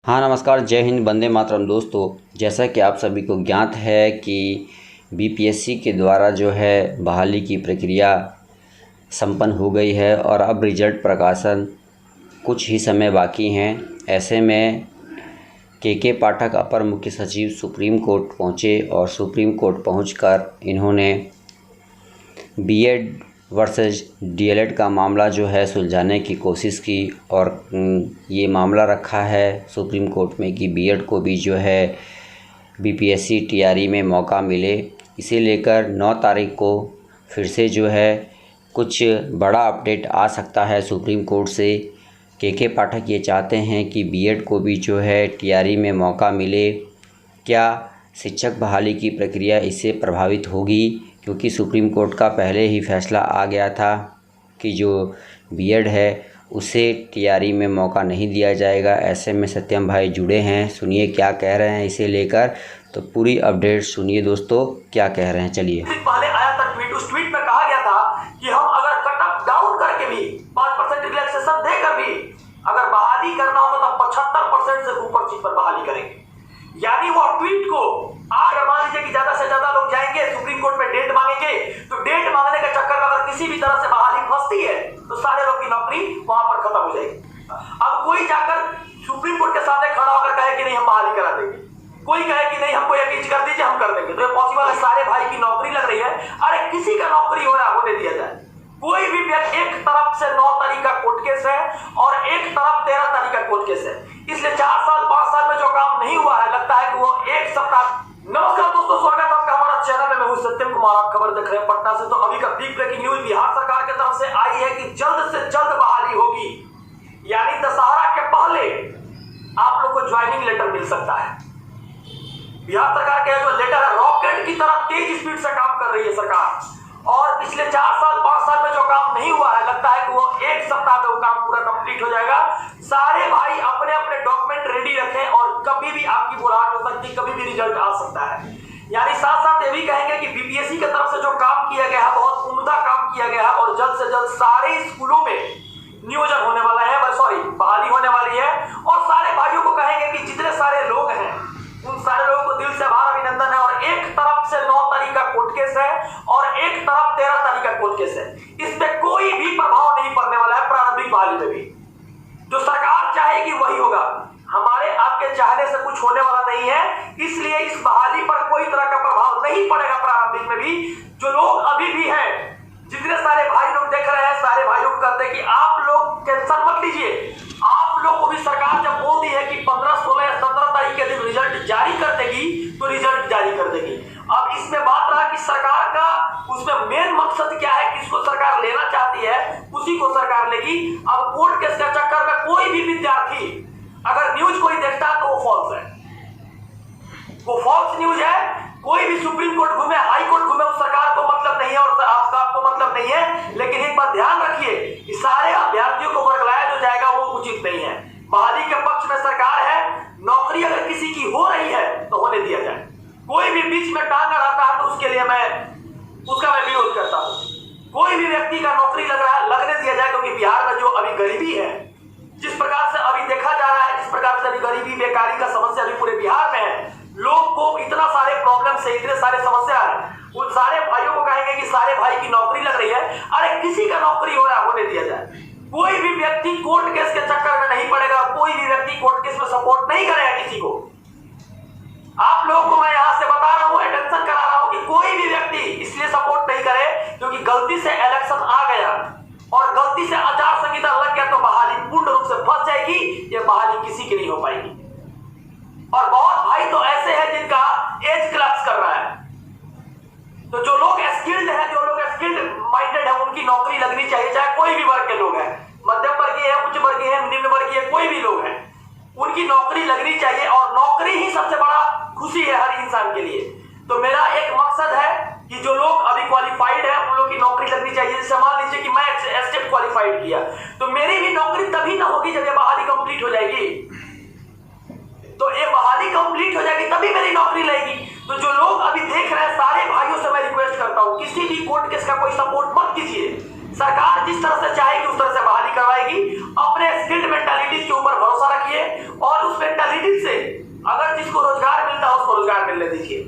हाँ नमस्कार, जय हिंद, वंदे मातरम। दोस्तों, जैसा कि आप सभी को ज्ञात है कि बीपीएससी के द्वारा जो है बहाली की प्रक्रिया संपन्न हो गई है और अब रिजल्ट प्रकाशन कुछ ही समय बाकी हैं। ऐसे में के पाठक अपर मुख्य सचिव सुप्रीम कोर्ट पहुँचे और सुप्रीम कोर्ट पहुंचकर इन्होंने बीएड वर्सेस डीएलएड का मामला जो है सुलझाने की कोशिश की और ये मामला रखा है सुप्रीम कोर्ट में कि बीएड को भी जो है बीपीएससी टीआरई में मौका मिले। इसे लेकर 9 तारीख को फिर से जो है कुछ बड़ा अपडेट आ सकता है सुप्रीम कोर्ट से। के पाठक ये चाहते हैं कि बीएड को भी जो है टीआरई में मौका मिले। क्या शिक्षक बहाली की प्रक्रिया इससे प्रभावित होगी? क्योंकि सुप्रीम कोर्ट का पहले ही फैसला आ गया था कि जो बीएड है उसे टीआरई में मौका नहीं दिया जाएगा। ऐसे में सत्यम भाई जुड़े हैं, सुनिए क्या कह रहे हैं इसे लेकर। तो पूरी अपडेट सुनिए दोस्तों, क्या कह रहे हैं। चलिए, पहले आया था ट्वीट, उस ट्वीट में कहा गया था कि हम अगर कट ऑफ डाउन करके भी 5% रिलैक्सेशन देकर भी अगर बहाली करना होगा तो 75% से ऊपर चीज पर बहाली करेंगे। यानी वो ट्वीट को अगर मान लीजिए कि ज्यादा से ज्यादा लोग जाएंगे सुप्रीम कोर्ट में डेट मांगेंगे, तो डेट मांगने के चक्कर में अगर किसी भी तरह से बहाली फंसती है तो सारे लोग की नौकरी वहां पर खत्म हो जाएगी। अब कोई जाकर सुप्रीम कोर्ट के सामने खड़ा होकर कहे कि नहीं हम बहाली करा देंगे, कोई कहे कि नहीं हमको यकीन कर दीजिए हम कर देंगे, तो ये पॉसिबल है? सारे भाई की नौकरी लग रही है, अरे किसी का नौकरी हो रहा होने दिया जाए। कोई भी व्यक्ति, एक तरफ से 9 तारीख का कोर्ट केस है और एक तरफ 13 तारीख का कोर्ट केस है, इसलिए 4 साल 5 साल में जो काम नहीं हुआ है लगता है कि वो एक सप्ताह। नमस्कार दोस्तों, स्वागत है आपका हमारा चैनल में। मैं हूं सत्यम कुमार, आप खबर देख रहे हैं पटना से। तो अभी का बिग ब्रेकिंग न्यूज बिहार सरकार की तरफ से आई है कि जल्द से जल्द बहाली होगी, यानी दशहरा के पहले आप लोग को ज्वाइनिंग लेटर मिल सकता है। बिहार सरकार के जो लेटर है रॉकेट की तरह तेज स्पीड से काम कर रही है सरकार, और पिछले 4 साल 5 साल में जो काम नहीं हुआ है लगता है कि वो एक सप्ताह में वो काम पूरा कंप्लीट हो जाएगा। सारे भाई अपने अपने डॉक्यूमेंट रेडी रखें और कभी भी आपकी बुराहट हो सकती है, कभी भी रिजल्ट आ सकता है। यानी साथ साथ ये भी कहेंगे कि बीपीएससी की तरफ से जो काम किया गया है बहुत उम्दा काम किया गया है और जल्द से जल्द सारे स्कूलों में नियोजन होने वाला है, बहाली होने वाली है। और सारे भाइयों को कहेंगे कि जितने सारे लोग हैं उन सारे लोगों को दिल से आभार अभिनंदन है। और एक तरफ से 9 तारीख का कोर्ट केस है और एक तरफ 13 तारीख का कोर्ट केस है, इस पे कोई भी प्रभाव नहीं पड़ने वाला है। प्रारंभिक बहाली में भी जो सरकार चाहेगी वही होगा, हमारे आपके चाहने से कुछ होने वाला नहीं है, इसलिए इस बहाली पर कोई तरह का प्रभाव नहीं पड़ेगा। प्रारंभिक में भी जो लोग अभी भी हैं, जितने सारे भाई लोग देख रहे हैं, सारे भाइयों को कहते हैं कि आप लोग टेंशन मत लीजिए। आप लोग को भी सरकार जब बोल दी है कि 15, 16 या 17 तारीख के दिन रिजल्ट जारी कर देगी तो रिजल्ट जारी कर देगी। अब इसमें बात रहा कि सरकार का उसमें मेन मकसद क्या है, किसको सरकार लेना चाहती है, उसी को सरकार लेगी। अब कोर्ट केस के चक्कर में कोई भी विद्यार्थी अगर न्यूज कोई देखता है तो वो फॉल्स है, वो फॉल्स न्यूज है। कोई भी सुप्रीम कोर्ट घूमे, हाई कोर्ट घूमे, उस सरकार को मतलब नहीं है और आपको मतलब नहीं है। लेकिन एक बात ध्यान रखिए कि सारे अभ्यर्थियों को वर्गलाया जो जाएगा वो उचित नहीं है। बहाली के पक्ष में सरकार है, नौकरी अगर किसी की हो रही है तो होने दिया जाए। कोई भी बीच में टांग अड़ाता है तो उसके लिए मैं विरोध करता हूं। कोई भी व्यक्ति का नौकरी लग रहा है लगने दिया जाए, क्योंकि बिहार में जो अभी गरीबी है, जिस प्रकार से अभी देखा जा रहा है, जिस प्रकार से अभी गरीबी बेकारी का समस्या अभी पूरे बिहार में है, लोग को इतना सारे प्रॉब्लम से, इतने सारे समस्या है, उन सारे भाइयों को कहेंगे कि सारे भाई की नौकरी लग रही है, अरे किसी का नौकरी हो रहा है होने दिया जाए। कोई भी व्यक्ति कोर्ट केस के चक्कर में नहीं पड़ेगा, कोई भी व्यक्ति कोर्ट केस में सपोर्ट नहीं करेगा किसी को। आप लोगों को मैं यहां से बता रहा हूं, अटेंशन करा रहा हूं कि कोई भी व्यक्ति इसलिए सपोर्ट नहीं करे क्योंकि गलती से इलेक्शन आ गया और गलती से आचार संहिता लग गया तो बहाली पूर्ण रूप से फंस जाएगी। ये बहाली किसी की नहीं हो पाएगी। और बहुत भाई तो ऐसे हैं जिनका एज क्लैप्स कर रहा है, तो जो लोग स्किल्ड है, जो लोग स्किल्ड माइंडेड है, उनकी नौकरी लगनी चाहिए, चाहे कोई भी वर्ग के लोग हैं, मध्यम वर्गीय है, उच्च वर्गीय है, निम्न वर्गीय, कोई भी लोग हैं, उनकी नौकरी लगनी चाहिए। और नौकरी ही सबसे बड़ा खुशी है हर इंसान के लिए। तो मेरा एक मकसद है कि जो लोग अभी क्वालिफाइड है उन लोग की नौकरी लगनी चाहिए। जैसे मान लीजिए कि मैं एसटेट क्वालिफाइड किया तो मेरी भी नौकरी तभी ना होगी जब ये बहाली कंप्लीट हो जाएगी। तो ये बहाली कंप्लीट हो जाएगी तभी मेरी नौकरी लगेगी। तो जो लोग अभी देख रहे हैं, सारे भाइयों से मैं रिक्वेस्ट करता हूं, किसी भी कोर्ट केस का कोई सपोर्ट मत कीजिए। सरकार जिस तरह से चाहेगी उस तरह से बहाली करवाएगी। अपने स्किल्ड मेंटालिटी के ऊपर भरोसा रखिए और उस मेंटालिटी रोजगार मिलने दीजिए।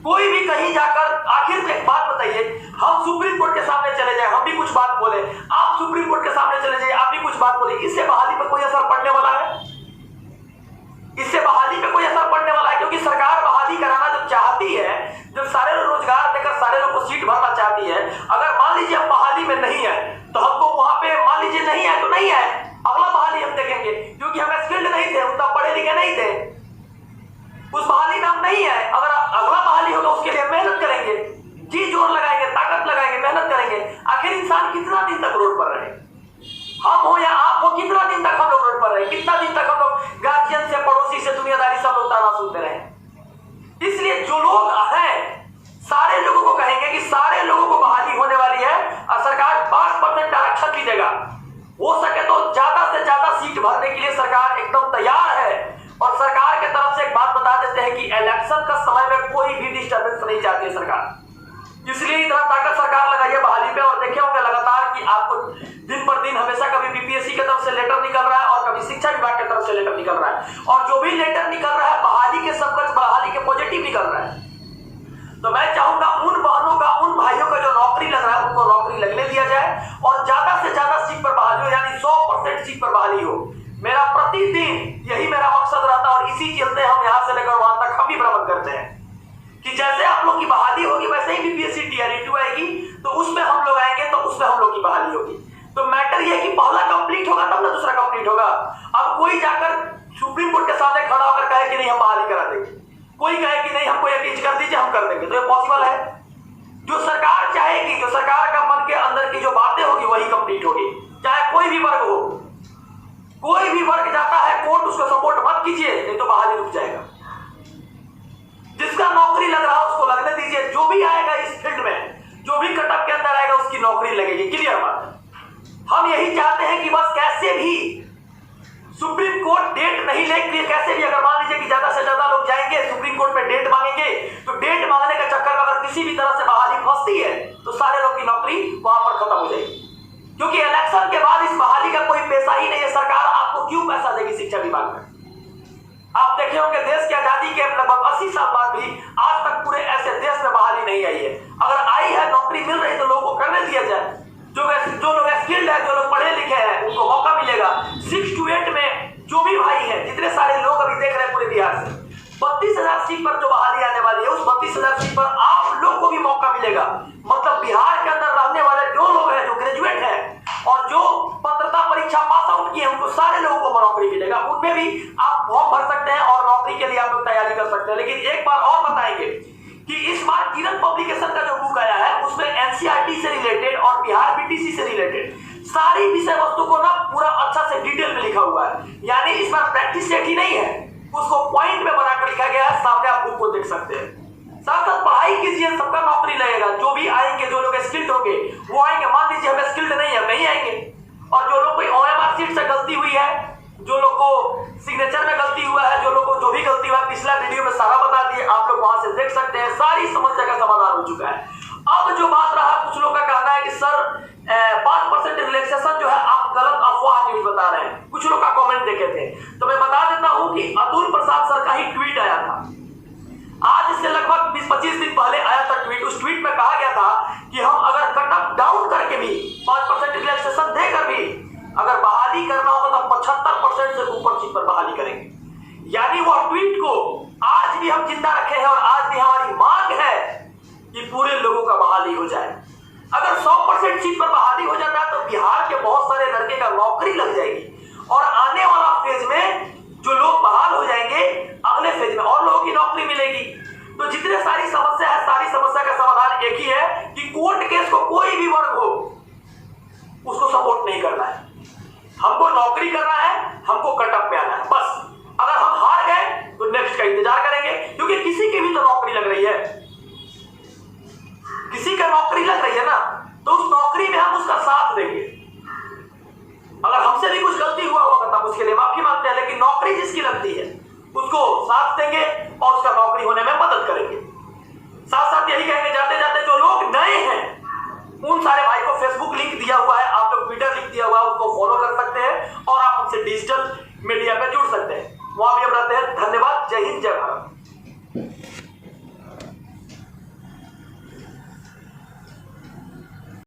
कोई भी कहीं जाकर, आखिर एक बात बताइए, हम सुप्रीम कोर्ट के सामने चले जाए, हम भी कुछ बात बोले, आप सुप्रीम कोर्ट के सामने चले जाइए, आप भी कुछ बात बोले, इससे बहाली पर कोई असर पड़ने वाला है? इससे बहाली पे कोई असर पड़ने वाला है? क्योंकि सरकार बहाली कराना जब चाहती है, जब सारे लोग रोजगार देकर सारे लोग को सीट भरना चाहती है, अगर मान लीजिए हम बहाली में नहीं है तो हमको वहां पे मान लीजिए नहीं है तो नहीं है, अगला बहाली हम देखेंगे, क्योंकि हम स्किल्ड नहीं थे, उतना पढ़े लिखे नहीं थे, उस बहाली में हम नहीं है। अगर अगला बहाली होगा उसके लिए मेहनत करेंगे, जी जोर लगाएंगे, ताकत लगाएंगे, मेहनत करेंगे। आखिर इंसान कितना दिन तक रोड पर रहे, हम हो या आप हो, कितना दिन तक हम लोग रोड पर रहे, कितना दिन तक हम लोग गार्जियन से, पड़ोसी से, दुनियादारी सब लोग ताना सुनते रहे। इसलिए जो लोग हैं सारे लोगों को कहेंगे कि सारे लोगों को बहाली होने वाली है और सरकार 5% आरक्षण भी देगा, हो सके तो ज्यादा से ज्यादा सीट भरने के लिए सरकार एकदम तैयार है। और सरकार के तरफ से एक बात बता देते हैं कि इलेक्शन का समय में कोई भी डिस्टर्बेंस नहीं चाहती है सरकार, इसलिए इतना ताकत सरकार लगाइए बहाली पे। और देखे होंगे लगातार कि आपको दिन पर दिन हमेशा कभी बीपीएससी की तरफ से लेटर निकल रहा है और कभी शिक्षा विभाग की तरफ से लेटर निकल रहा है, और जो भी लेटर निकल रहा है बहाली के सबक, बहाली के पॉजिटिव निकल रहा है। तो मैं चाहूंगा उन बहनों का, उन भाइयों का जो नौकरी लग रहा है उनको नौकरी लगने दिया जाए और ज्यादा से ज्यादा सीट पर बहाली हो, यानी 100% सीट पर बहाली हो। मेरा प्रतिदिन यही मेरा मकसद रहता है और इसी चलते हम यहां से लेकर वहां तक हम भी भ्रमण करते हैं कि जैसे आप लोग की बहाली होगी वैसे ही बीपीएससी टीआरई 2 आएगी, तो उसमें हम लोग आएंगे तो उसमें हम लोग की बहाली होगी। तो मैटर यह कि पहला कंप्लीट होगा तब ना दूसरा कंप्लीट होगा। अब कोई जाकर सुप्रीम कोर्ट के सामने खड़ा होकर कहे कि नहीं हम बहाली करा देंगे, कोई कहे कि नहीं हमको ये चीज कर दीजिए हम कर देंगे, तो ये पॉसिबल है? जो सरकार चाहेगी, जो सरकार का मन के अंदर की जो बातें होगी वही कंप्लीट होगी, चाहे कोई भी वर्ग हो। कोई भी वर्ग जाता है कोर्ट, उसको सपोर्ट मत कीजिए, नहीं तो बहाली रुक जाएगा। जिसका नौकरी लग रहा है उसको लगने दीजिए, जो भी आएगा इस फील्ड में, जो भी कटअप के अंदर आएगा उसकी नौकरी लगेगी। क्लियर बात है? हम यही चाहते हैं कि बस कैसे भी सुप्रीम कोर्ट डेट नहीं लेके, कैसे भी अगर मान लीजिए कि ज्यादा से ज्यादा लोग जाएंगे सुप्रीम कोर्ट में डेट मांगेंगे, तो डेट मांगने के चक्कर में अगर किसी भी तरह से बहाली फंसती है तो सारे लोग की नौकरी वहां पर खत्म हो जाएगी, क्योंकि इलेक्शन के बाद इस बहाली का कोई पैसा ही नहीं है। सरकार आपको क्यों पैसा देगी शिक्षा विभाग में? आप देखे होंगे देश की आजादी के लगभग 80 साल बाद भी आज तक पूरे ऐसे देश में बहाली नहीं आई है। अगर आई है, नौकरी मिल रही तो लोगों को करने दिया जाए। जो लोग स्किल्ड है, जो लोग पढ़े लिखे हैं, उनको मौका मिलेगा। 6 to 8 में जो भी भाई हैं, जितने सारे लोग अभी देख रहे हैं पूरे बिहार से, 32,000 सीट पर जो बहाली आने वाली है, उस 32,000 सीट पर आप लोग को भी मौका मिलेगा। मतलब बिहार के अंदर रहने वाले जो लोग हैं, जो ग्रेजुएट हैं और जो पात्रता परीक्षा पास आउट किए हैं, उनको सारे लोगों को नौकरी मिलेगा। उनमें भी आप फॉर्म भर सकते हैं और नौकरी के लिए आप लोग तैयारी कर सकते हैं। लेकिन एक बार और बताएंगे कि इस बार किरण पब्लिकेशन का जो बुक आया है उसमें एनसीईआरटी से रिलेटेड और बिहार बीटीसी से रिलेटेड सारी विषय वस्तु को ना पूरा अच्छा से डिटेल में लिखा हुआ है। यानी इस बार प्रैक्टिस सेट ही नहीं है, उसको पॉइंट में बनाकर लिखा गया है। सामने आप बुक को देख सकते हैं। साथ साथ पढ़ाई कीजिए, सबका नौकरी लगेगा। जो भी आएंगे, जो लोग स्किल्ड होंगे वो आएंगे। मान लीजिए हम स्किल्ड नहीं है, नहीं आएंगे। और जो लोग कोई ओएमआर सीट से गलती हुई है, जो लोग को सिग्नेचर में गलती हुआ है, जो लोग को जो भी गलती हुआ है, पिछला वीडियो में सारा बता दिए, आप लोग वहां से देख सकते हैं। सारी समस्या का समाधान हो चुका है। अब जो बात रहा, कुछ लोग का कहना है कि सर 5% रिलैक्सेशन जो है आप गलत अफवाह न्यूज बता रहे हैं। कुछ लोग का कमेंट देखे थे, तो मैं बता देता हूं कि अतुल प्रसाद सर का ही ट्वीट आया था। आज से लगभग 20-25 दिन पहले आया था ट्वीट। उस ट्वीट में कहा गया था कि हम अगर कटअप डाउन करके भी 5% रिलैक्सेशन देकर भी अगर बहाली करना होगा तो 75% से ऊपर सीट पर बहाली करेंगे। यानी वह ट्वीट को आज भी हम जिंदा रखे हैं और आज भी हमारी मांग है कि पूरे लोगों का बहाली हो जाए। अगर 100% सीट पर बहाली हो जाता है तो बिहार के बहुत सारे लड़के का नौकरी लग जाएगी और आने वाला फेज में जो लोग बहाल हो जाएंगे, अगले फेज में और लोगों की नौकरी मिलेगी। तो जितने सारी समस्या है, सारी समस्या का समाधान एक ही है कि कोर्ट केस को कोई भी वर्ग हो उसको सपोर्ट नहीं करना है। हमको नौकरी करना है, हमको कटअप पे आना है बस। अगर हम हार गए तो नेक्स्ट का इंतजार करेंगे, क्योंकि किसी की भी तो नौकरी लग रही है, किसी का नौकरी लग रही है ना, तो उस नौकरी में हम उसका साथ देंगे। अगर हमसे भी कुछ गलती हुआ होगा तब उसके लिए माफी मांगते हैं, लेकिन नौकरी जिसकी लगती है उसको साथ देंगे और उसका नौकरी होने में मदद करेंगे। साथ साथ यही कहेंगे जाते जाते जो लोग नए हैं उन सारे भाई को फेसबुक लिंक दिया हुआ है, आप लोग ट्विटर लिंक दिया हुआ है, उसको फॉलो कर सकते हैं और आप हमसे डिजिटल मीडिया पे जुड़ सकते हैं। वहां भी हम रहते